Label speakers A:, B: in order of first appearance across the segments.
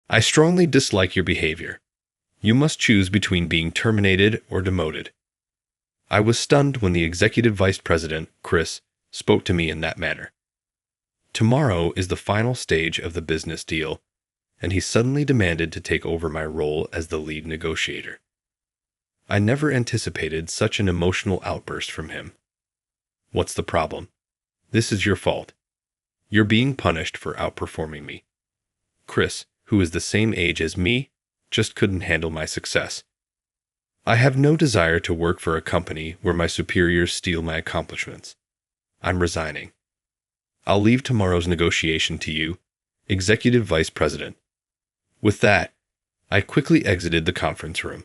A: I strongly dislike your behavior. You must choose between being terminated or demoted. I was stunned when the executive vice president, Chris, spoke to me in that manner. Tomorrow is the final stage of the business deal, and he suddenly demanded to take over my role as the lead negotiator. I never anticipated such an emotional outburst from him. What's the problem? This is your fault. You're being punished for outperforming me. Chris, who is the same age as me, just couldn't handle my success. I have no desire to work for a company where my superiors steal my accomplishments. I'm resigning. I'll leave tomorrow's negotiation to you, Executive Vice President. With that, I quickly exited the conference room.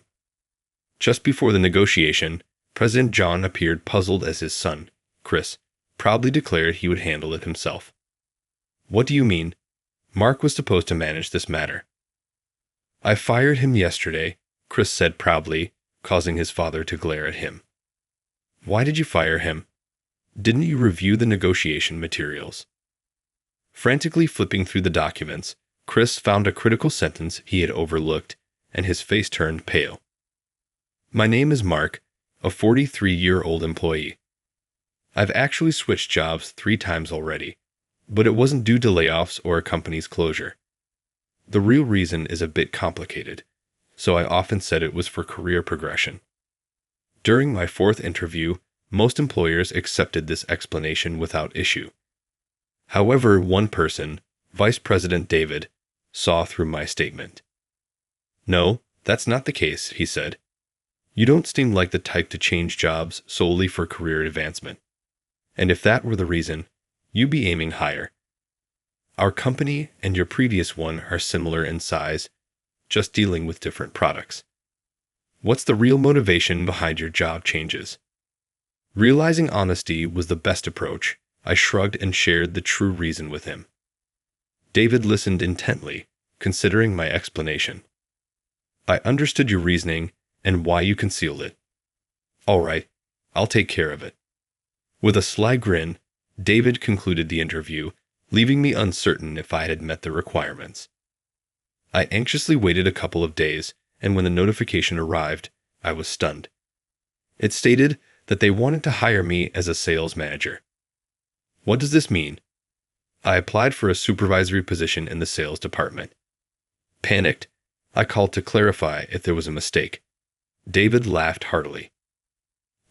A: Just before the negotiation, President John appeared puzzled as his son, Chris, proudly declared he would handle it himself. What do you mean? Mark was supposed to manage this matter. I fired him yesterday, Chris said proudly, causing his father to glare at him. Why did you fire him? Didn't you review the negotiation materials? Frantically flipping through the documents, Chris found a critical sentence he had overlooked, and his face turned pale. My name is Mark, a 43-year-old employee. I've actually switched jobs 3 times already, but it wasn't due to layoffs or a company's closure. The real reason is a bit complicated, so I often said it was for career progression. During my 4th interview, most employers accepted this explanation without issue. However, one person, Vice President David, saw through my statement. No, that's not the case, he said. You don't seem like the type to change jobs solely for career advancement. And if that were the reason, you'd be aiming higher. Our company and your previous one are similar in size, just dealing with different products. What's the real motivation behind your job changes? Realizing honesty was the best approach, I shrugged and shared the true reason with him. David listened intently, considering my explanation. I understood your reasoning and why you concealed it. All right, I'll take care of it. With a sly grin, David concluded the interview, leaving me uncertain if I had met the requirements. I anxiously waited a couple of days, and when the notification arrived, I was stunned. It stated that they wanted to hire me as a sales manager. What does this mean? I applied for a supervisory position in the sales department. Panicked, I called to clarify if there was a mistake. David laughed heartily.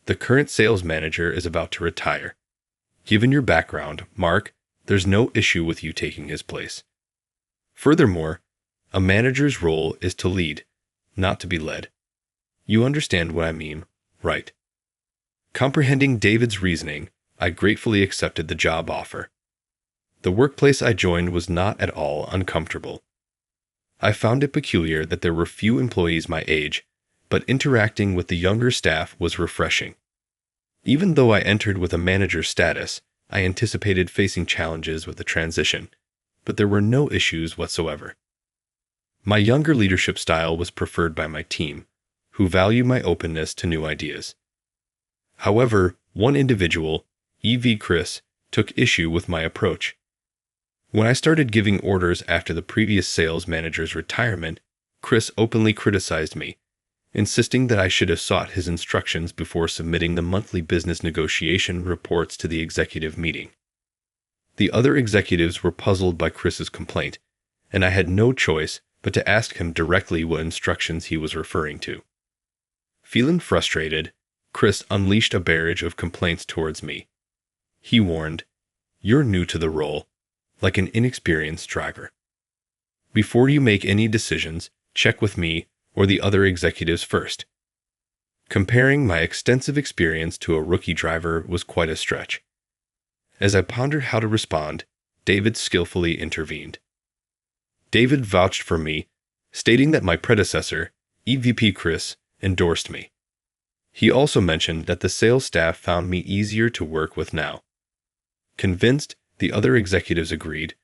A: The current sales manager is about to retire. Given your background, Mark, there's no issue with you taking his place. Furthermore, a manager's role is to lead, not to be led. You understand what I mean, right? Comprehending David's reasoning, I gratefully accepted the job offer. The workplace I joined was not at all uncomfortable. I found it peculiar that there were few employees my age, but interacting with the younger staff was refreshing. Even though I entered with a manager status, I anticipated facing challenges with the transition, but there were no issues whatsoever. My younger leadership style was preferred by my team, who value my openness to new ideas. However, one individual, EV Chris, took issue with my approach. When I started giving orders after the previous sales manager's retirement, Chris openly criticized me, insisting that I should have sought his instructions before submitting the monthly business negotiation reports to the executive meeting. The other executives were puzzled by Chris's complaint, and I had no choice but to ask him directly what instructions he was referring to. Feeling frustrated, Chris unleashed a barrage of complaints towards me. He warned, "You're new to the role, like an inexperienced driver. Before you make any decisions, check with me or the other executives first." Comparing my extensive experience to a rookie driver was quite a stretch. As I pondered how to respond, David skillfully intervened. David vouched for me, stating that my predecessor, EVP Chris, endorsed me. He also mentioned that the sales staff found me easier to work with now. Convinced, the other executives agreed,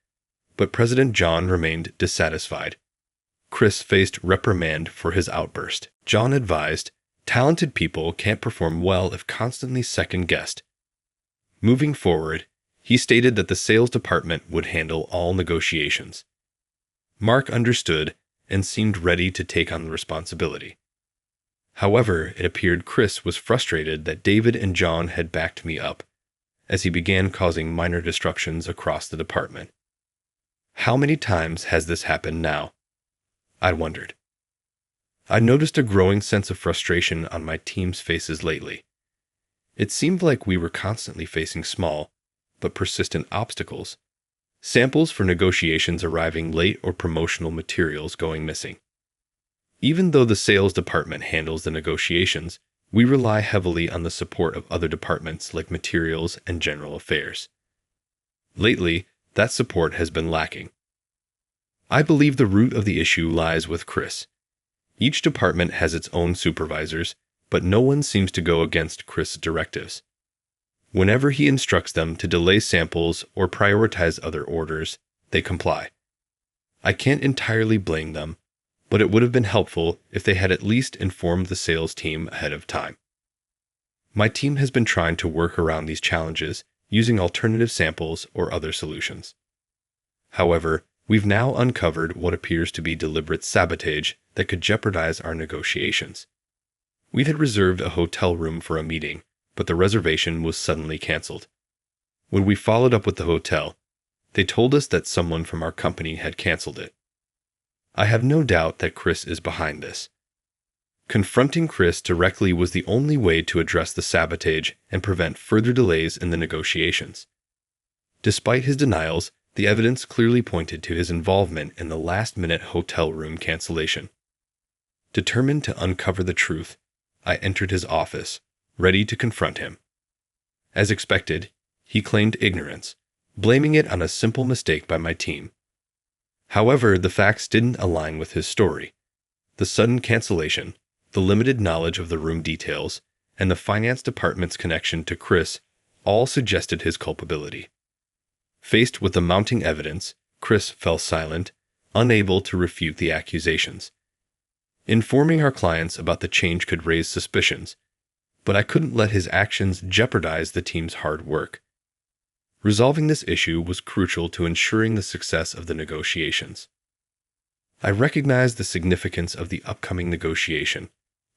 A: but President John remained dissatisfied. Chris faced reprimand for his outburst. John advised, talented people can't perform well if constantly second-guessed. Moving forward, he stated that the sales department would handle all negotiations. Mark understood and seemed ready to take on the responsibility. However, it appeared Chris was frustrated that David and John had backed me up, as he began causing minor disruptions across the department. How many times has this happened now? I wondered. I noticed a growing sense of frustration on my team's faces lately. It seemed like we were constantly facing small, but persistent obstacles. Samples for negotiations arriving late or promotional materials going missing. Even though the sales department handles the negotiations, we rely heavily on the support of other departments like materials and general affairs. Lately, that support has been lacking. I believe the root of the issue lies with Chris. Each department has its own supervisors, but no one seems to go against Chris' directives. Whenever he instructs them to delay samples or prioritize other orders, they comply. I can't entirely blame them, but it would have been helpful if they had at least informed the sales team ahead of time. My team has been trying to work around these challenges using alternative samples or other solutions. However, we've now uncovered what appears to be deliberate sabotage that could jeopardize our negotiations. We had reserved a hotel room for a meeting, but the reservation was suddenly canceled. When we followed up with the hotel, they told us that someone from our company had canceled it. I have no doubt that Chris is behind this. Confronting Chris directly was the only way to address the sabotage and prevent further delays in the negotiations. Despite his denials, the evidence clearly pointed to his involvement in the last-minute hotel room cancellation. Determined to uncover the truth, I entered his office, ready to confront him. As expected, he claimed ignorance, blaming it on a simple mistake by my team. However, the facts didn't align with his story. The sudden cancellation, the limited knowledge of the room details, and the finance department's connection to Chris all suggested his culpability. Faced with the mounting evidence, Chris fell silent, unable to refute the accusations. Informing our clients about the change could raise suspicions, but I couldn't let his actions jeopardize the team's hard work. Resolving this issue was crucial to ensuring the success of the negotiations. I recognized the significance of the upcoming negotiation,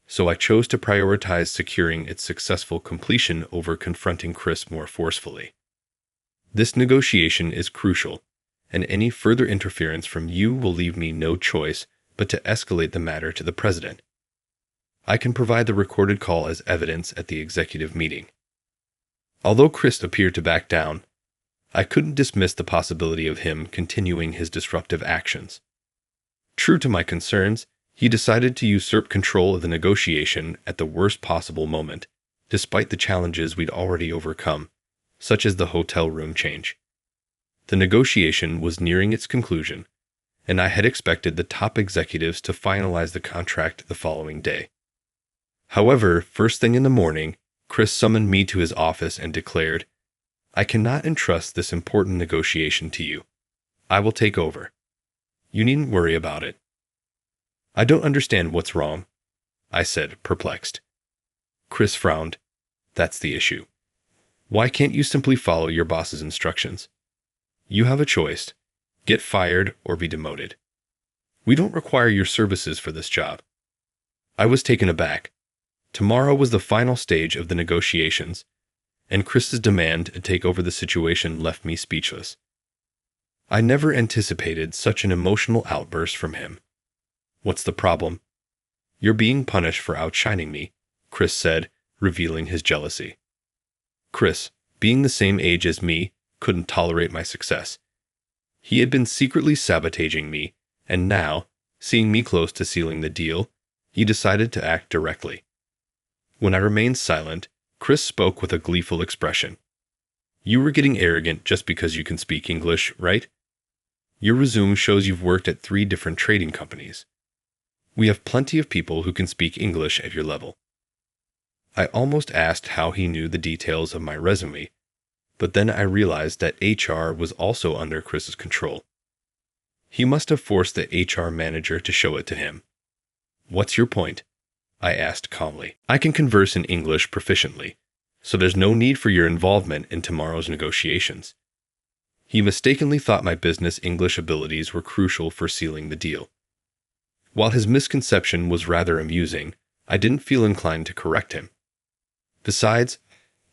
A: so I chose to prioritize securing its successful completion over confronting Chris more forcefully. This negotiation is crucial, and any further interference from you will leave me no choice but to escalate the matter to the president. I can provide the recorded call as evidence at the executive meeting. Although Chris appeared to back down, I couldn't dismiss the possibility of him continuing his disruptive actions. True to my concerns, he decided to usurp control of the negotiation at the worst possible moment, despite the challenges we'd already overcome, such as the hotel room change. The negotiation was nearing its conclusion, and I had expected the top executives to finalize the contract the following day. However, first thing in the morning, Chris summoned me to his office and declared, "I cannot entrust this important negotiation to you. I will take over. You needn't worry about it." "I don't understand what's wrong," I said, perplexed. Chris frowned. "That's the issue. Why can't you simply follow your boss's instructions? You have a choice. Get fired or be demoted. We don't require your services for this job." I was taken aback. Tomorrow was the final stage of the negotiations, and Chris's demand to take over the situation left me speechless. I never anticipated such an emotional outburst from him. "What's the problem?" "You're being punished for outshining me," Chris said, revealing his jealousy. Chris, being the same age as me, couldn't tolerate my success. He had been secretly sabotaging me, and now, seeing me close to sealing the deal, he decided to act directly. When I remained silent, Chris spoke with a gleeful expression. "You were getting arrogant just because you can speak English, right? Your resume shows you've worked at 3 different trading companies. We have plenty of people who can speak English at your level." I almost asked how he knew the details of my resume, but then I realized that HR was also under Chris's control. He must have forced the HR manager to show it to him. "What's your point?" I asked calmly. "I can converse in English proficiently, so there's no need for your involvement in tomorrow's negotiations." He mistakenly thought my business English abilities were crucial for sealing the deal. While his misconception was rather amusing, I didn't feel inclined to correct him. Besides,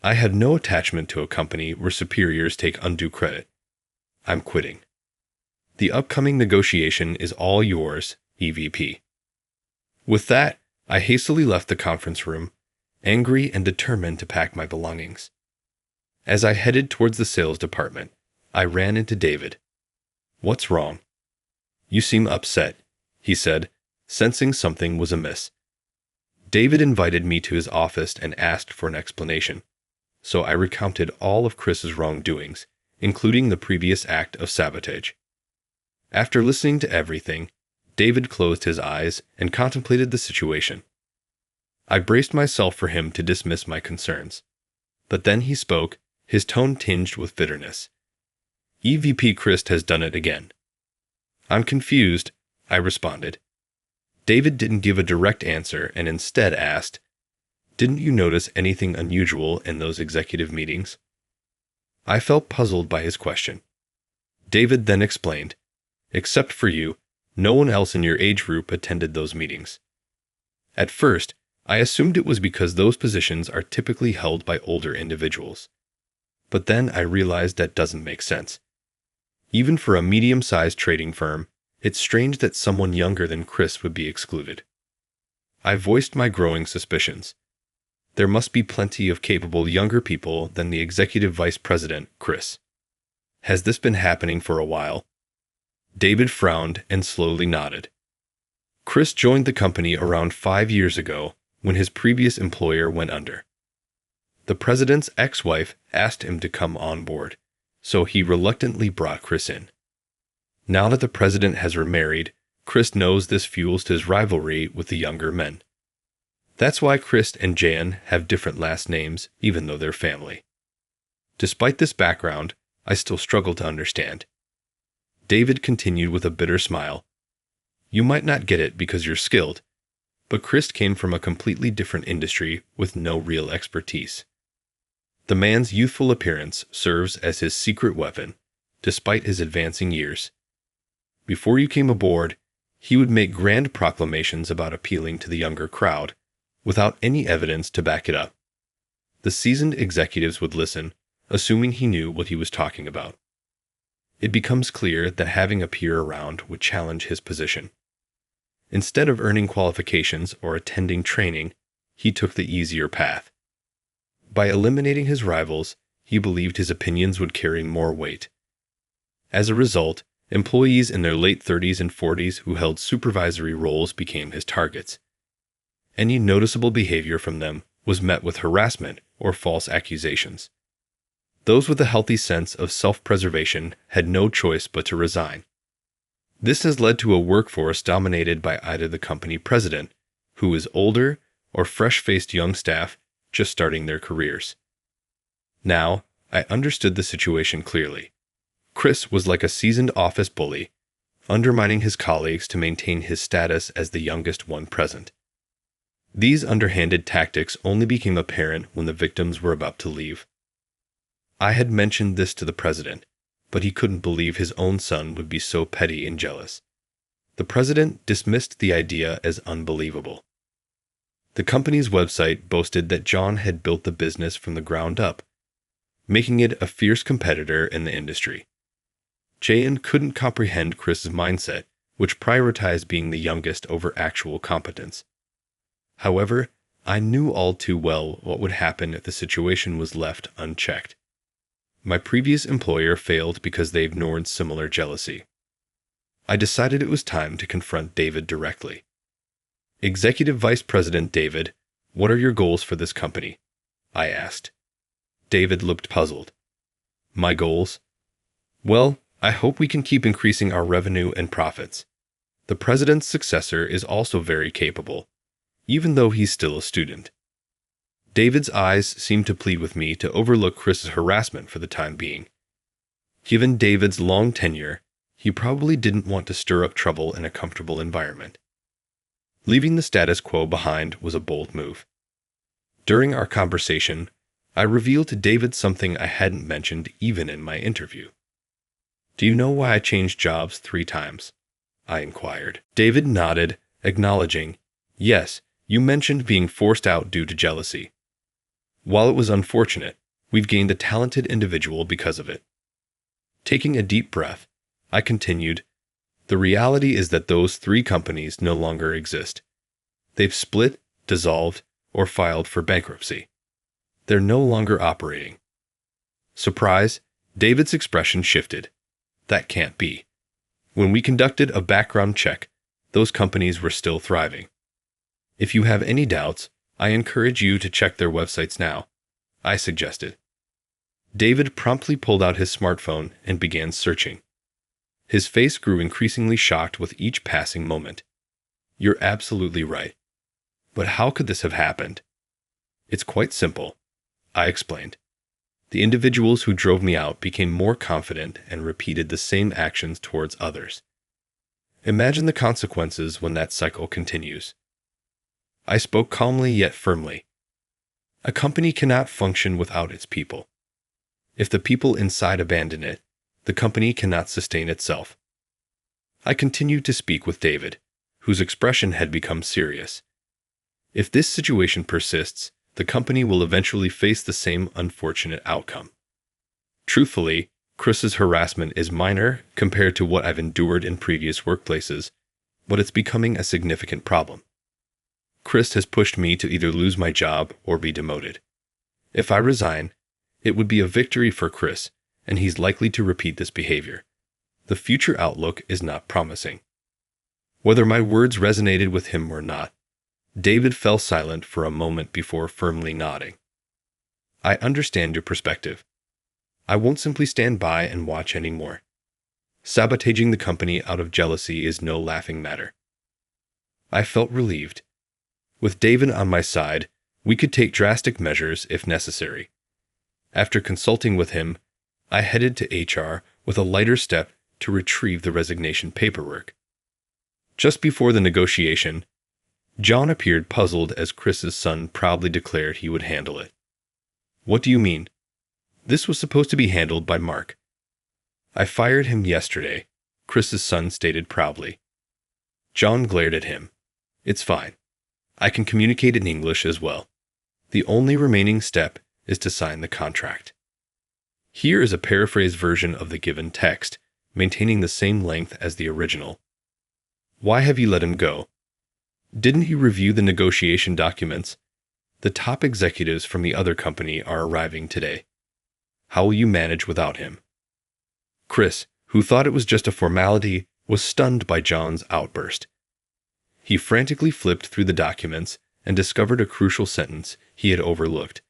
A: I had no attachment to a company where superiors take undue credit. I'm quitting. The upcoming negotiation is all yours, EVP. With that, I hastily left the conference room, angry and determined to pack my belongings. As I headed towards the sales department, I ran into David. "What's wrong?" "You seem upset," he said, sensing something was amiss. David invited me to his office and asked for an explanation, so I recounted all of Chris's wrongdoings, including the previous act of sabotage. After listening to everything, David closed his eyes and contemplated the situation. I braced myself for him to dismiss my concerns. But then he spoke, his tone tinged with bitterness. "EVP Chris has done it again." "I'm confused," I responded. David didn't give a direct answer and instead asked, "Didn't you notice anything unusual in those executive meetings?" I felt puzzled by his question. David then explained, "Except for you, no one else in your age group attended those meetings." At first, I assumed it was because those positions are typically held by older individuals. But then I realized that doesn't make sense. Even for a medium-sized trading firm, it's strange that someone younger than Chris would be excluded. I voiced my growing suspicions. There must be plenty of capable younger people than the executive vice president, Chris. Has this been happening for a while? David frowned and slowly nodded. Chris joined the company around 5 years ago when his previous employer went under. The president's ex-wife asked him to come on board, so he reluctantly brought Chris in. Now that the president has remarried, Chris knows this fuels his rivalry with the younger men. That's why Chris and Jan have different last names, even though they're family. Despite this background, I still struggle to understand. David continued with a bitter smile. "You might not get it because you're skilled, but Chris came from a completely different industry with no real expertise. The man's youthful appearance serves as his secret weapon, despite his advancing years. Before you came aboard, he would make grand proclamations about appealing to the younger crowd, without any evidence to back it up. The seasoned executives would listen, assuming he knew what he was talking about. It becomes clear that having a peer around would challenge his position. Instead of earning qualifications or attending training, he took the easier path. By eliminating his rivals, he believed his opinions would carry more weight. As a result, employees in their late 30s and 40s who held supervisory roles became his targets. Any noticeable behavior from them was met with harassment or false accusations. Those with a healthy sense of self-preservation had no choice but to resign. This has led to a workforce dominated by either the company president, who is older, or fresh-faced young staff just starting their careers. Now, I understood the situation clearly. Chris was like a seasoned office bully, undermining his colleagues to maintain his status as the youngest one present. These underhanded tactics only became apparent when the victims were about to leave. I had mentioned this to the president, but he couldn't believe his own son would be so petty and jealous. The president dismissed the idea as unbelievable. The company's website boasted that John had built the business from the ground up, making it a fierce competitor in the industry. Jan couldn't comprehend Chris's mindset, which prioritized being the youngest over actual competence. However, I knew all too well what would happen if the situation was left unchecked. My previous employer failed because they ignored similar jealousy. I decided it was time to confront David directly. "Executive Vice President David, what are your goals for this company?" I asked. David looked puzzled. "My goals? Well, I hope we can keep increasing our revenue and profits. The president's successor is also very capable, even though he's still a student." David's eyes seemed to plead with me to overlook Chris's harassment for the time being. Given David's long tenure, he probably didn't want to stir up trouble in a comfortable environment. Leaving the status quo behind was a bold move. During our conversation, I revealed to David something I hadn't mentioned even in my interview. Do you know why I changed jobs 3 times? I inquired. David nodded, acknowledging, yes, you mentioned being forced out due to jealousy. While it was unfortunate, we've gained a talented individual because of it. Taking a deep breath, I continued, the reality is that those 3 companies no longer exist. They've split, dissolved, or filed for bankruptcy. They're no longer operating. Surprise, David's expression shifted. That can't be. When we conducted a background check, those companies were still thriving. If you have any doubts, I encourage you to check their websites now, I suggested. David promptly pulled out his smartphone and began searching. His face grew increasingly shocked with each passing moment. You're absolutely right. But how could this have happened? It's quite simple, I explained. The individuals who drove me out became more confident and repeated the same actions towards others. Imagine the consequences when that cycle continues. I spoke calmly yet firmly. A company cannot function without its people. If the people inside abandon it, the company cannot sustain itself. I continued to speak with David, whose expression had become serious. If this situation persists, the company will eventually face the same unfortunate outcome. Truthfully, Chris's harassment is minor compared to what I've endured in previous workplaces, but it's becoming a significant problem. Chris has pushed me to either lose my job or be demoted. If I resign, it would be a victory for Chris, and he's likely to repeat this behavior. The future outlook is not promising. Whether my words resonated with him or not, David fell silent for a moment before firmly nodding. I understand your perspective. I won't simply stand by and watch anymore. Sabotaging the company out of jealousy is no laughing matter. I felt relieved. With David on my side, we could take drastic measures if necessary. After consulting with him, I headed to HR with a lighter step to retrieve the resignation paperwork. Just before the negotiation, John appeared puzzled as Chris's son proudly declared he would handle it. What do you mean? This was supposed to be handled by Mark. I fired him yesterday, Chris's son stated proudly. John glared at him. It's fine. I can communicate in English as well. The only remaining step is to sign the contract. Here is a paraphrased version of the given text, maintaining the same length as the original. Why have you let him go? Didn't he review the negotiation documents? The top executives from the other company are arriving today. How will you manage without him? Chris, who thought it was just a formality, was stunned by John's outburst. He frantically flipped through the documents and discovered a crucial sentence he had overlooked.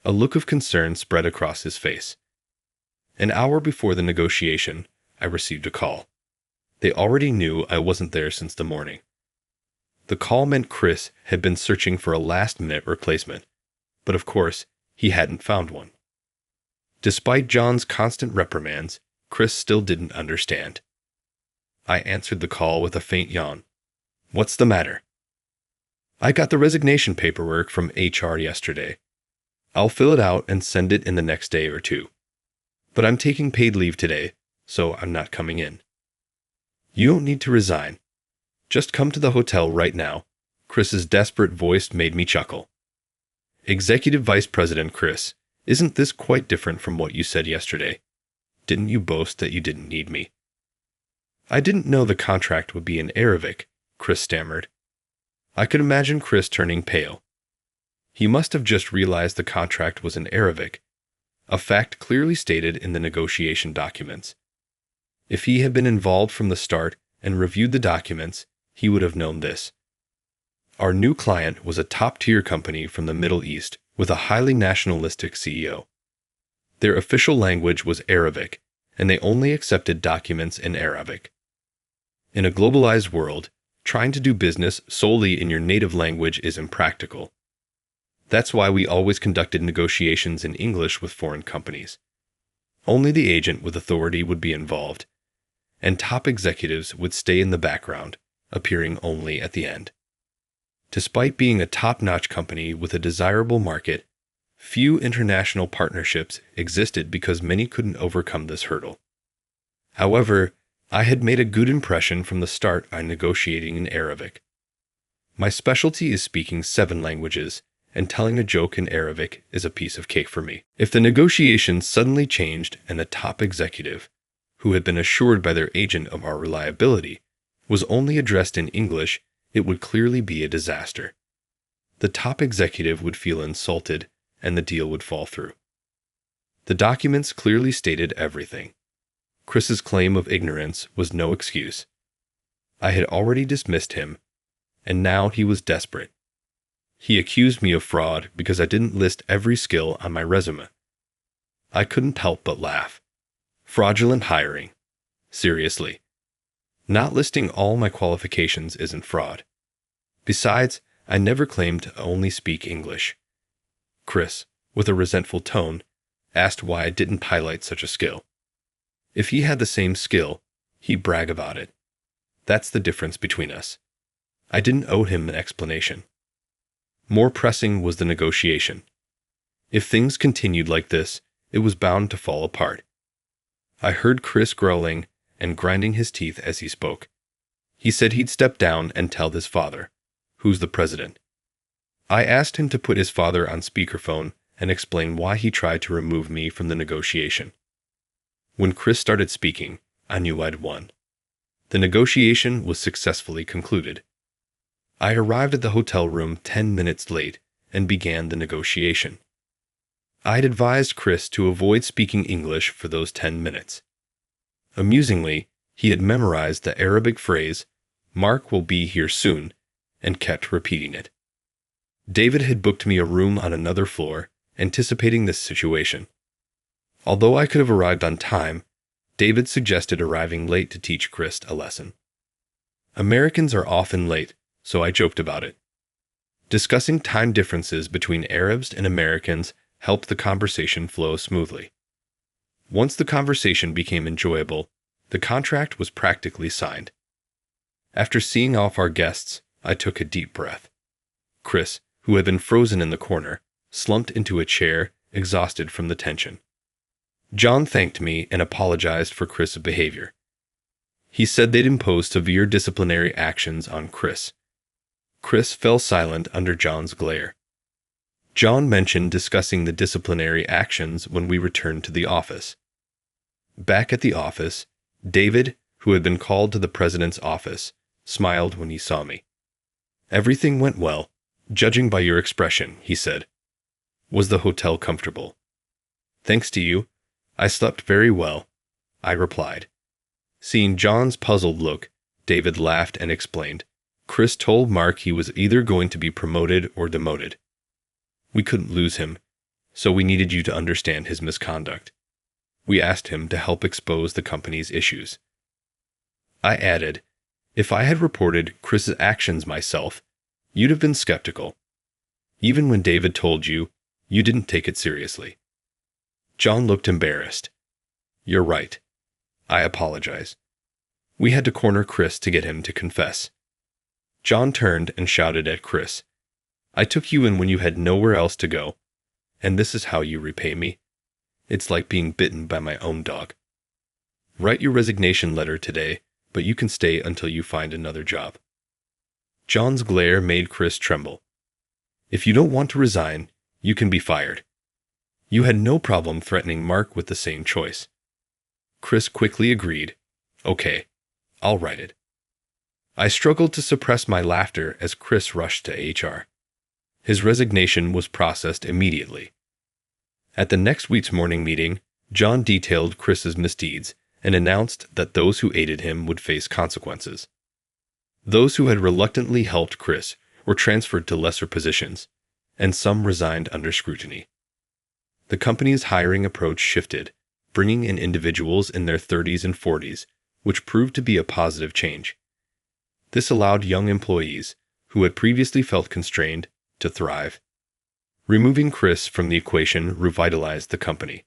A: A look of concern spread across his face. An hour before the negotiation, I received a call. They already knew I wasn't there since the morning. The call meant Chris had been searching for a last-minute replacement, but of course, he hadn't found one. Despite John's constant reprimands, Chris still didn't understand. I answered the call with a faint yawn. What's the matter? I got the resignation paperwork from HR yesterday. I'll fill it out and send it in the next day or two. But I'm taking paid leave today, so I'm not coming in. You don't need to resign. Just come to the hotel right now. Chris's desperate voice made me chuckle. Executive Vice President Chris, isn't this quite different from what you said yesterday? Didn't you boast that you didn't need me? I didn't know the contract would be in Arabic, Chris stammered. I could imagine Chris turning pale. He must have just realized the contract was in Arabic, a fact clearly stated in the negotiation documents. If he had been involved from the start and reviewed the documents, he would have known this. Our new client was a top-tier company from the Middle East with a highly nationalistic CEO. Their official language was Arabic, and they only accepted documents in Arabic. In a globalized world, trying to do business solely in your native language is impractical. That's why we always conducted negotiations in English with foreign companies. Only the agent with authority would be involved, and top executives would stay in the background, appearing only at the end. Despite being a top-notch company with a desirable market, few international partnerships existed because many couldn't overcome this hurdle. However, I had made a good impression from the start on negotiating in Arabic. My specialty is speaking 7 languages, and telling a joke in Arabic is a piece of cake for me. If the negotiations suddenly changed and the top executive, who had been assured by their agent of our reliability, was only addressed in English, it would clearly be a disaster. The top executive would feel insulted, and the deal would fall through. The documents clearly stated everything. Chris's claim of ignorance was no excuse. I had already dismissed him, and now he was desperate. He accused me of fraud because I didn't list every skill on my resume. I couldn't help but laugh. Fraudulent hiring. Seriously. Not listing all my qualifications isn't fraud. Besides, I never claimed to only speak English. Chris, with a resentful tone, asked why I didn't highlight such a skill. If he had the same skill, he'd brag about it. That's the difference between us. I didn't owe him an explanation. More pressing was the negotiation. If things continued like this, it was bound to fall apart. I heard Chris growling and grinding his teeth as he spoke. He said he'd step down and tell his father, who's the president. I asked him to put his father on speakerphone and explain why he tried to remove me from the negotiation. When Chris started speaking, I knew I'd won. The negotiation was successfully concluded. I arrived at the hotel room 10 minutes late and began the negotiation. I'd advised Chris to avoid speaking English for those 10 minutes. Amusingly, he had memorized the Arabic phrase, "Mark will be here soon," and kept repeating it. David had booked me a room on another floor, anticipating this situation. Although I could have arrived on time, David suggested arriving late to teach Chris a lesson. Americans are often late, so I joked about it. Discussing time differences between Arabs and Americans helped the conversation flow smoothly. Once the conversation became enjoyable, the contract was practically signed. After seeing off our guests, I took a deep breath. Chris, who had been frozen in the corner, slumped into a chair, exhausted from the tension. John thanked me and apologized for Chris's behavior. He said they'd impose severe disciplinary actions on Chris. Chris fell silent under John's glare. John mentioned discussing the disciplinary actions when we returned to the office. Back at the office, David, who had been called to the president's office, smiled when he saw me. "Everything went well, judging by your expression," he said. "Was the hotel comfortable?" "Thanks to you, I slept very well," I replied. Seeing John's puzzled look, David laughed and explained. Chris told Mark he was either going to be promoted or demoted. We couldn't lose him, so we needed you to understand his misconduct. We asked him to help expose the company's issues. I added, if I had reported Chris's actions myself, you'd have been skeptical. Even when David told you, you didn't take it seriously. John looked embarrassed. "You're right. I apologize." We had to corner Chris to get him to confess. John turned and shouted at Chris, "I took you in when you had nowhere else to go, and this is how you repay me. It's like being bitten by my own dog. Write your resignation letter today, but you can stay until you find another job." John's glare made Chris tremble. "If you don't want to resign, you can be fired." You had no problem threatening Mark with the same choice. Chris quickly agreed. "Okay, I'll write it." I struggled to suppress my laughter as Chris rushed to HR. His resignation was processed immediately. At the next week's morning meeting, John detailed Chris's misdeeds and announced that those who aided him would face consequences. Those who had reluctantly helped Chris were transferred to lesser positions, and some resigned under scrutiny. The company's hiring approach shifted, bringing in individuals in their 30s and 40s, which proved to be a positive change. This allowed young employees, who had previously felt constrained, to thrive. Removing Chris from the equation revitalized the company.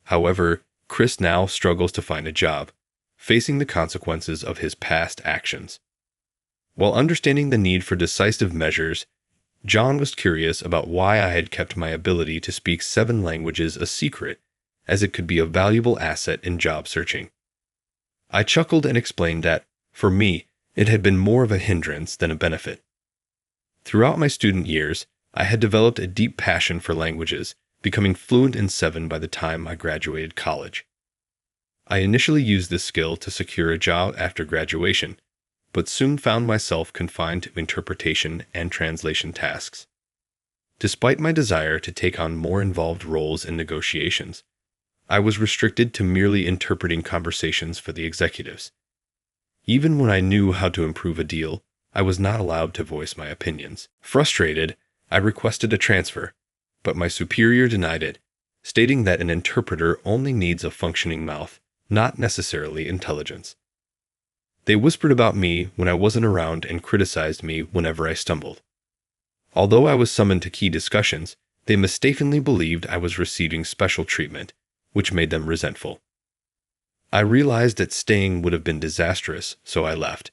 A: However, Chris now struggles to find a job, facing the consequences of his past actions. While understanding the need for decisive measures, John was curious about why I had kept my ability to speak 7 languages a secret, as it could be a valuable asset in job searching. I chuckled and explained that, for me, it had been more of a hindrance than a benefit. Throughout my student years, I had developed a deep passion for languages, becoming fluent in 7 by the time I graduated college. I initially used this skill to secure a job after graduation, but soon found myself confined to interpretation and translation tasks. Despite my desire to take on more involved roles in negotiations, I was restricted to merely interpreting conversations for the executives. Even when I knew how to improve a deal, I was not allowed to voice my opinions. Frustrated, I requested a transfer, but my superior denied it, stating that an interpreter only needs a functioning mouth, not necessarily intelligence. They whispered about me when I wasn't around and criticized me whenever I stumbled. Although I was summoned to key discussions, they mistakenly believed I was receiving special treatment, which made them resentful. I realized that staying would have been disastrous, so I left.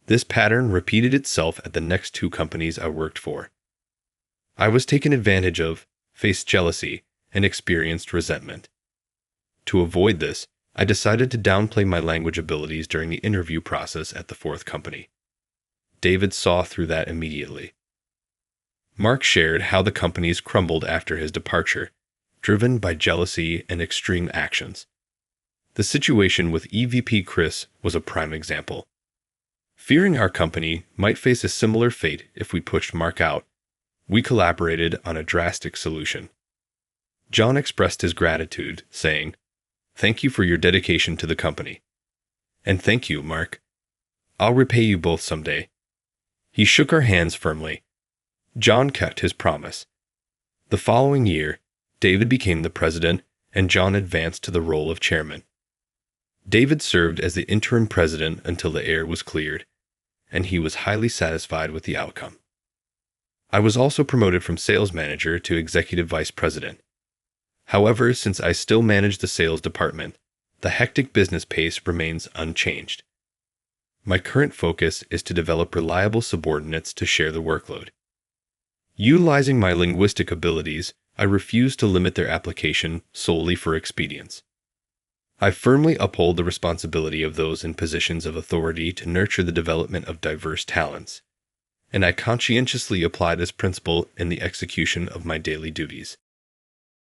A: This pattern repeated itself at the next 2 companies I worked for. I was taken advantage of, faced jealousy, and experienced resentment. To avoid this, I decided to downplay my language abilities during the interview process at the 4th company. David saw through that immediately. Mark shared how the companies crumbled after his departure, driven by jealousy and extreme actions. The situation with EVP Chris was a prime example. Fearing our company might face a similar fate if we pushed Mark out, we collaborated on a drastic solution. John expressed his gratitude, saying, "Thank you for your dedication to the company." "And thank you, Mark. I'll repay you both someday." He shook our hands firmly. John kept his promise. The following year, David became the president, and John advanced to the role of chairman. David served as the interim president until the air was cleared, and he was highly satisfied with the outcome. I was also promoted from sales manager to executive vice president. However, since I still manage the sales department, the hectic business pace remains unchanged. My current focus is to develop reliable subordinates to share the workload. Utilizing my linguistic abilities, I refuse to limit their application solely for expedience. I firmly uphold the responsibility of those in positions of authority to nurture the development of diverse talents, and I conscientiously apply this principle in the execution of my daily duties.